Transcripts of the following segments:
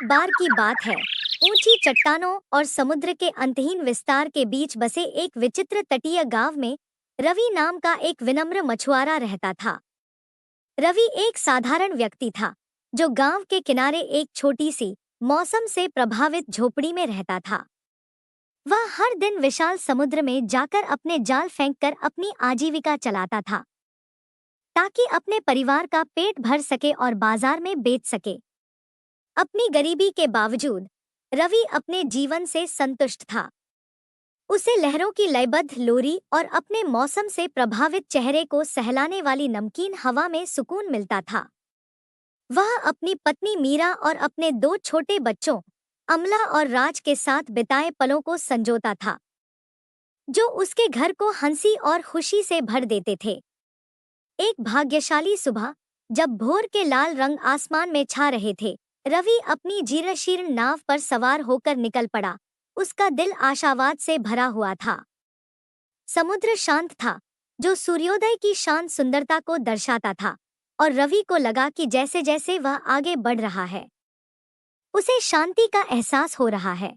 एक बार की बात है। ऊंची चट्टानों और समुद्र के अंतहीन विस्तार के बीच बसे एक विचित्र तटीय गांव में रवि नाम का एक विनम्र मछुआरा रहता था। रवि एक साधारण व्यक्ति था जो गांव के किनारे एक छोटी सी मौसम से प्रभावित झोपड़ी में रहता था। वह हर दिन विशाल समुद्र में जाकर अपने जाल फेंककर अपनी आजीविका चलाता था ताकि अपने परिवार का पेट भर सके और बाजार में बेच सके। अपनी गरीबी के बावजूद रवि अपने जीवन से संतुष्ट था। उसे लहरों की लयबद्ध लोरी और अपने मौसम से प्रभावित चेहरे को सहलाने वाली नमकीन हवा में सुकून मिलता था। वह अपनी पत्नी मीरा और अपने दो छोटे बच्चों अमला और राज के साथ बिताए पलों को संजोता था, जो उसके घर को हंसी और खुशी से भर देते थे। एक भाग्यशाली सुबह, जब भोर के लाल रंग आसमान में छा रहे थे, रवि अपनी जीर्णशीर्ण नाव पर सवार होकर निकल पड़ा। उसका दिल आशावाद से भरा हुआ था। समुद्र शांत था, जो सूर्योदय की शांत सुंदरता को दर्शाता था, और रवि को लगा कि जैसे जैसे वह आगे बढ़ रहा है, उसे शांति का एहसास हो रहा है।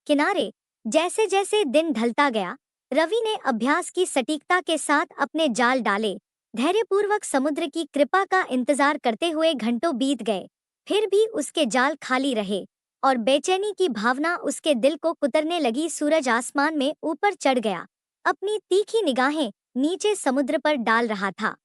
किनारे जैसे जैसे दिन ढलता गया, रवि ने अभ्यास की सटीकता के साथ अपने जाल डाले। धैर्यपूर्वक समुद्र की कृपा का इंतजार करते हुए घंटों बीत गए, फिर भी उसके जाल खाली रहे और बेचैनी की भावना उसके दिल को कुतरने लगी। सूरज आसमान में ऊपर चढ़ गया, अपनी तीखी निगाहें नीचे समुद्र पर डाल रहा था,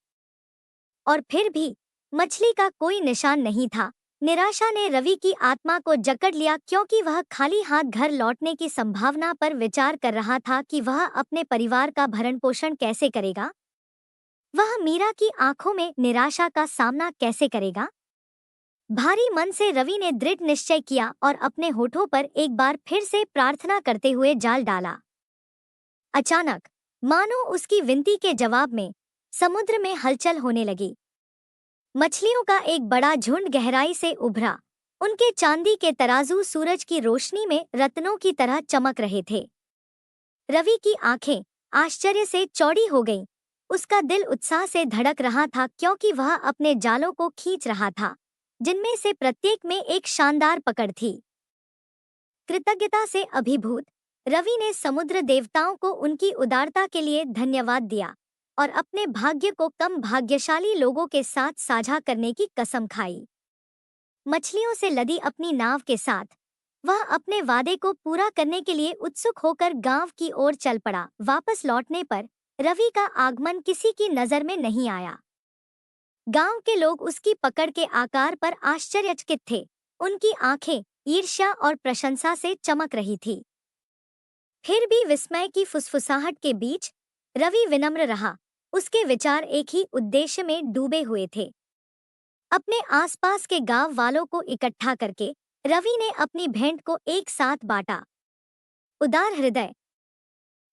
और फिर भी मछली का कोई निशान नहीं था। निराशा ने रवि की आत्मा को जकड़ लिया, क्योंकि वह खाली हाथ घर लौटने की संभावना पर विचार कर रहा था कि वह अपने परिवार का भरण पोषण कैसे करेगा। वह मीरा की आंखों में निराशा का सामना कैसे करेगा। भारी मन से रवि ने दृढ़ निश्चय किया और अपने होठों पर एक बार फिर से प्रार्थना करते हुए जाल डाला। अचानक, मानो उसकी विनती के जवाब में समुद्र में हलचल होने लगी। मछलियों का एक बड़ा झुंड गहराई से उभरा। उनके चांदी के तराजू सूरज की रोशनी में रत्नों की तरह चमक रहे थे। रवि की आंखें आश्चर्य से चौड़ी हो गईं। उसका दिल उत्साह से धड़क रहा था, क्योंकि वह अपने जालों को खींच रहा था, जिनमें से प्रत्येक में एक शानदार पकड़ थी। कृतज्ञता से अभिभूत रवि ने समुद्र देवताओं को उनकी उदारता के लिए धन्यवाद दिया और अपने भाग्य को कम भाग्यशाली लोगों के साथ साझा करने की कसम खाई। मछलियों से लदी अपनी नाव के साथ वह अपने वादे को पूरा करने के लिए उत्सुक होकर गांव की ओर चल पड़ा। वापस लौटने पर रवि का आगमन किसी की नजर में नहीं आया। गांव के लोग उसकी पकड़ के आकार पर आश्चर्यचकित थे। उनकी आंखें ईर्ष्या और प्रशंसा से चमक रही थी। फिर भी विस्मय की फुसफुसाहट के बीच रवि विनम्र रहा। उसके विचार एक ही उद्देश्य में डूबे हुए थे, अपने आसपास के गांव वालों को इकट्ठा करके रवि ने अपनी भेंट को एक साथ बांटा। उदार हृदय,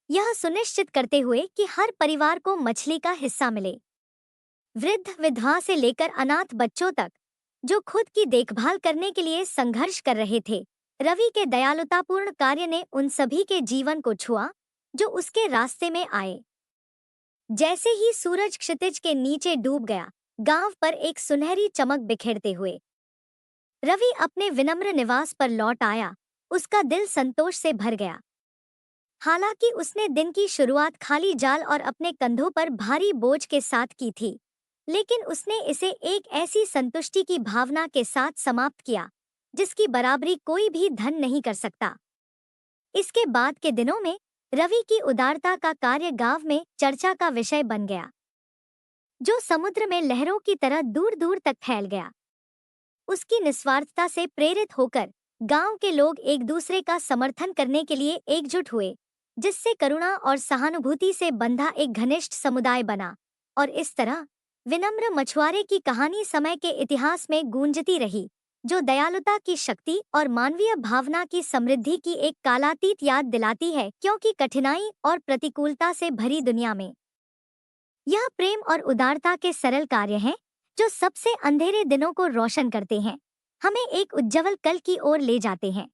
यह सुनिश्चित करते हुए कि हर परिवार को मछली का हिस्सा मिले। वृद्ध विधवा से लेकर अनाथ बच्चों तक, जो खुद की देखभाल करने के लिए संघर्ष कर रहे थे। रवि के दयालुतापूर्ण कार्य ने उन सभी के जीवन को छुआ जो उसके रास्ते में आए। जैसे ही सूरज क्षितिज के नीचे डूब गया, गांव पर एक सुनहरी चमक बिखेरते हुए रवि अपने विनम्र निवास पर लौट आया। उसका दिल संतोष से भर गया। हालांकि उसने दिन की शुरुआत खाली जाल और अपने कंधों पर भारी बोझ के साथ की थी, लेकिन उसने इसे एक ऐसी संतुष्टि की भावना के साथ समाप्त किया जिसकी बराबरी कोई भी धन नहीं कर सकता। इसके बाद के दिनों में रवि की उदारता का कार्य गांव में चर्चा का विषय बन गया, जो समुद्र में लहरों की तरह दूर दूर तक फैल गया। उसकी निस्वार्थता से प्रेरित होकर गांव के लोग एक दूसरे का समर्थन करने के लिए एकजुट हुए, जिससे करुणा और सहानुभूति से बंधा एक घनिष्ठ समुदाय बना। और इस तरह विनम्र मछुआरे की कहानी समय के इतिहास में गूंजती रही, जो दयालुता की शक्ति और मानवीय भावना की समृद्धि की एक कालातीत याद दिलाती है। क्योंकि कठिनाई और प्रतिकूलता से भरी दुनिया में यह प्रेम और उदारता के सरल कार्य हैं जो सबसे अंधेरे दिनों को रोशन करते हैं, हमें एक उज्जवल कल की ओर ले जाते हैं।